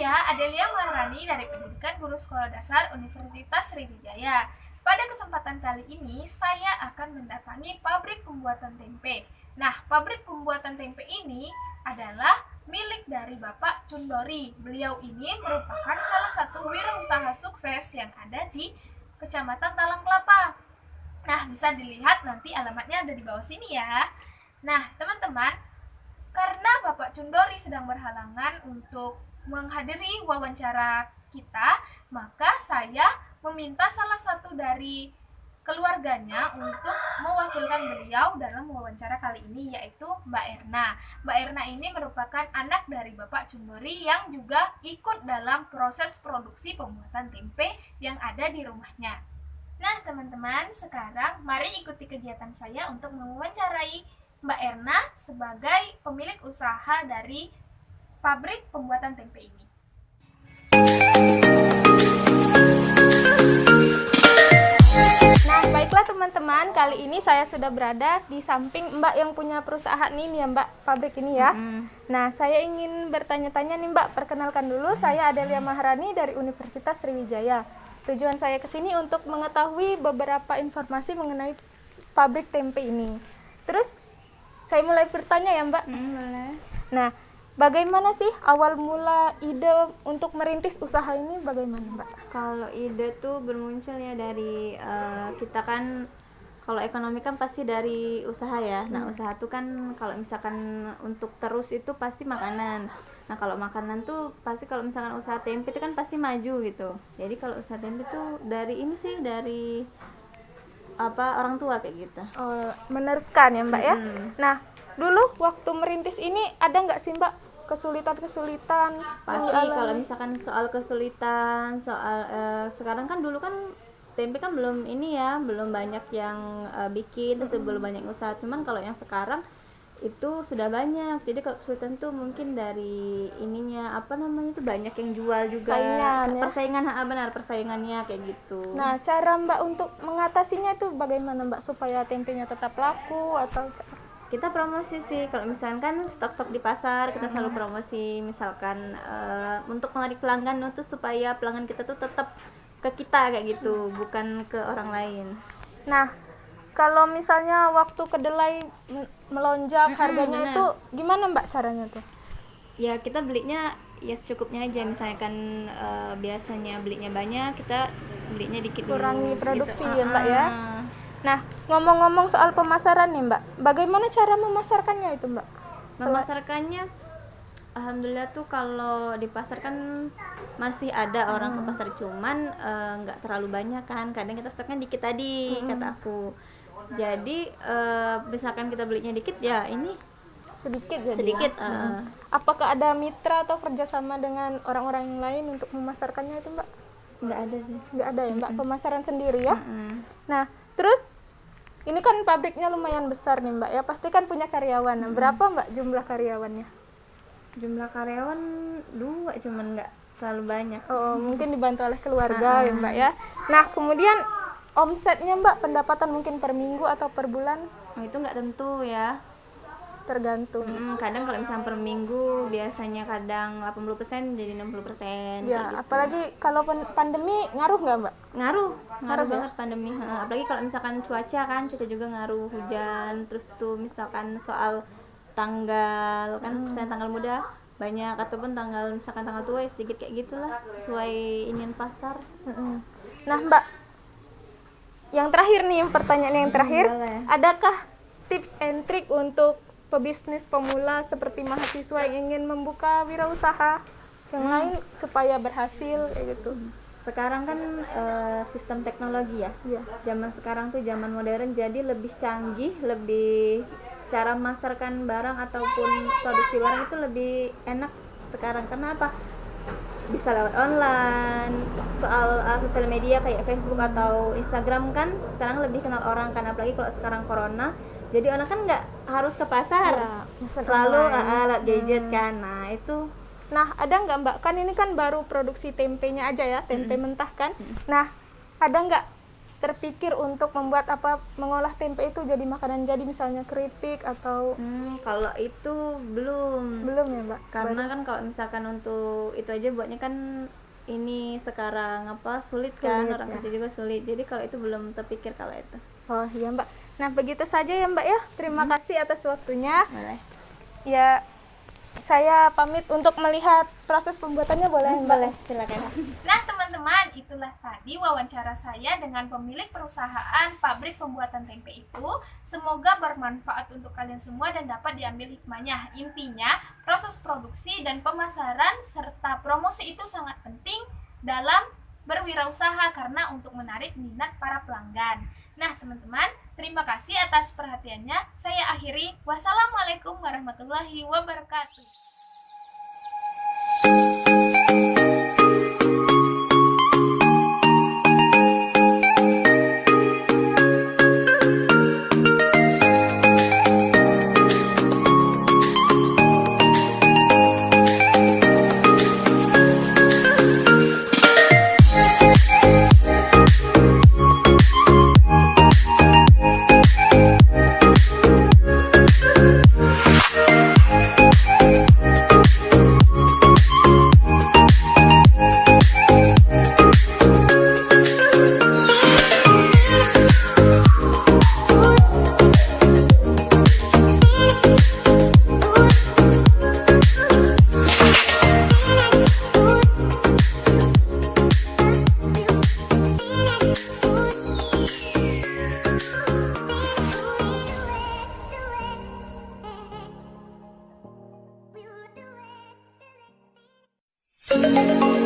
Saya Adelia Maharani dari Pendidikan Guru Sekolah Dasar Universitas Sriwijaya. Pada kesempatan kali ini, saya akan mendatangi pabrik pembuatan tempe. Nah, pabrik pembuatan tempe ini adalah milik dari Bapak Cundori. Beliau ini merupakan salah satu wirausaha sukses yang ada di Kecamatan Talang Kelapa. Nah, bisa dilihat nanti alamatnya ada di bawah sini ya. Nah, teman-teman, karena Bapak Cundori sedang berhalangan untuk menghadiri wawancara kita, maka saya meminta salah satu dari keluarganya untuk mewakilkan beliau dalam wawancara kali ini, yaitu Mbak Erna. Mbak Erna ini merupakan anak dari Bapak Cundori yang juga ikut dalam proses produksi pembuatan tempe yang ada di rumahnya. Nah, teman-teman, sekarang mari ikuti kegiatan saya untuk mewawancarai Mbak Erna sebagai pemilik usaha dari pabrik pembuatan tempe ini. Nah, baiklah teman-teman, kali ini saya sudah berada di samping Mbak yang punya perusahaan ini ya Mbak, pabrik ini ya. Nah, saya ingin bertanya-tanya nih Mbak, perkenalkan dulu, saya Adelia Maharani dari Universitas Sriwijaya. Tujuan saya ke sini untuk mengetahui beberapa informasi mengenai pabrik tempe ini. Terus, saya mulai bertanya ya Mbak. Boleh. Nah, bagaimana sih awal mula ide untuk merintis usaha ini bagaimana Mbak? Kalau ide tuh bermuncul ya dari kita kan, kalau ekonomi kan pasti dari usaha ya. Nah, usaha tuh kan kalau misalkan untuk terus itu pasti makanan. Nah, kalau makanan tuh pasti kalau misalkan usaha tempe itu kan pasti maju gitu. Jadi kalau usaha tempe tuh dari ini sih, dari orang tua kayak gitu. Oh, meneruskan ya Mbak ya. Nah, dulu waktu merintis ini ada nggak sih Mbak kesulitan-kesulitan? Pasti kalau misalkan soal kesulitan, soal sekarang kan, dulu kan tempe kan belum ini ya, belum banyak yang bikin, terus belum banyak usaha. Cuman kalau yang sekarang itu sudah banyak. Jadi kalau kesulitan tuh mungkin dari ininya itu banyak yang jual juga. Persaingan, benar, persaingannya kayak gitu. Nah, cara Mbak untuk mengatasinya itu bagaimana Mbak supaya tempenya tetap laku atau Kita promosi sih, kalau misalkan stok-stok di pasar kita selalu promosi, misalkan untuk menarik pelanggan itu supaya pelanggan kita tuh tetap ke kita kayak gitu, bukan ke orang lain. Nah, kalau misalnya waktu kedelai melonjak harganya benar. itu gimana Mbak caranya tuh? Ya kita belinya ya secukupnya aja, misalkan biasanya belinya banyak, kita belinya dikit dulu. Kurangi produksi gitu. ya Mbak ya. Nah, ngomong-ngomong soal pemasaran nih Mbak, bagaimana cara memasarkannya itu Mbak? Memasarkannya, alhamdulillah tuh kalau di pasar kan masih ada orang ke pasar, cuman nggak terlalu banyak kan, kadang kita stoknya dikit tadi, kata aku. Jadi misalkan kita belinya dikit ya ini Sedikit jadi sedikit. Apakah ada mitra atau kerjasama dengan orang-orang yang lain untuk memasarkannya itu Mbak? Nggak ada sih. Nggak ada ya Mbak, pemasaran sendiri ya. Nah, terus ini kan pabriknya lumayan besar nih Mbak ya, pasti kan punya karyawan. Nah, berapa Mbak jumlah karyawannya? Jumlah karyawan 2, cuman nggak terlalu banyak. Oh, mungkin dibantu oleh keluarga ya Mbak ya. Nah, kemudian omsetnya Mbak, pendapatan mungkin per minggu atau per bulan? Nah, itu nggak tentu ya, Tergantung. kadang kalau misalnya per minggu biasanya kadang 80% jadi 60%. Ya, gitu. apalagi kalau pandemi ngaruh nggak Mbak? Ngaruh Ngaruh ya? banget pandemi. Apalagi kalau misalkan cuaca juga ngaruh, hujan, terus tuh misalkan soal tanggal kan, misalnya tanggal muda banyak, ataupun misalkan tanggal tua ya sedikit kayak gitulah, sesuai inian pasar. Nah Mbak, yang terakhir nih, pertanyaan yang terakhir, boleh. adakah tips and trick untuk pebisnis pemula seperti mahasiswa yang ingin membuka wirausaha yang lain supaya berhasil kayak gitu? Sekarang kan sistem teknologi ya. Iya. Zaman sekarang tuh zaman modern, jadi lebih canggih, lebih cara memasarkan barang ataupun produksi barang itu lebih enak sekarang. Karena apa? Bisa lewat online, soal sosial media kayak Facebook atau Instagram kan sekarang lebih kenal orang kan, apalagi kalau sekarang corona. Jadi orang kan nggak harus ke pasar, selalu lewat gadget kan. Nah itu. Nah, ada nggak Mbak, kan ini kan baru produksi tempenya aja ya, tempe mentah kan. Nah, ada nggak terpikir untuk membuat mengolah tempe itu jadi makanan jadi, misalnya keripik atau Kalau itu belum ya Mbak? karena kan kalau misalkan untuk itu aja buatnya kan ini sekarang sulit kan, Sulit, orang ya. kerja juga sulit, jadi kalau itu belum terpikir kalau itu. Oh iya Mbak. Nah begitu saja ya Mbak ya, terima kasih atas waktunya. Boleh. Ya saya pamit untuk melihat proses pembuatannya, boleh Mbak? Boleh, silakan. Nah teman-teman, itulah tadi wawancara saya dengan pemilik perusahaan pabrik pembuatan tempe itu. Semoga bermanfaat untuk kalian semua dan dapat diambil hikmahnya. Intinya, proses produksi dan pemasaran serta promosi itu sangat penting dalam berwirausaha karena untuk menarik minat para pelanggan. Nah teman-teman, terima kasih atas perhatiannya. Saya akhiri. Wassalamualaikum warahmatullahi wabarakatuh. Thank you.